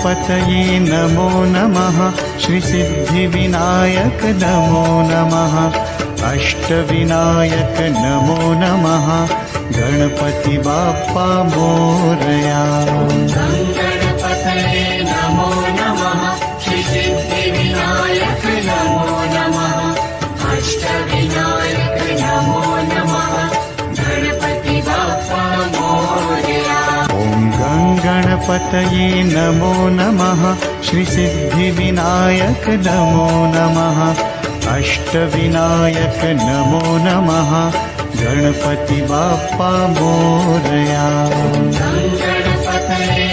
गणपतये नमो नमः। श्रीसिद्धिविनायक नमो नमः। अष्टविनायक नमो नमः। गणपति बाप्पा मोरया। गणपतये नमो नमः। श्रीसिद्धिविनायक नमो नमः। अष्टविनायक नमो नमः। गणपति बाप्पा मोरया। ॐ गणपतये नमो नमः। श्रीसिद्धिविनायक नमो नमः। अष्टविनायक नमो नमः। गणपति बाप्पा मोरया। गणपतये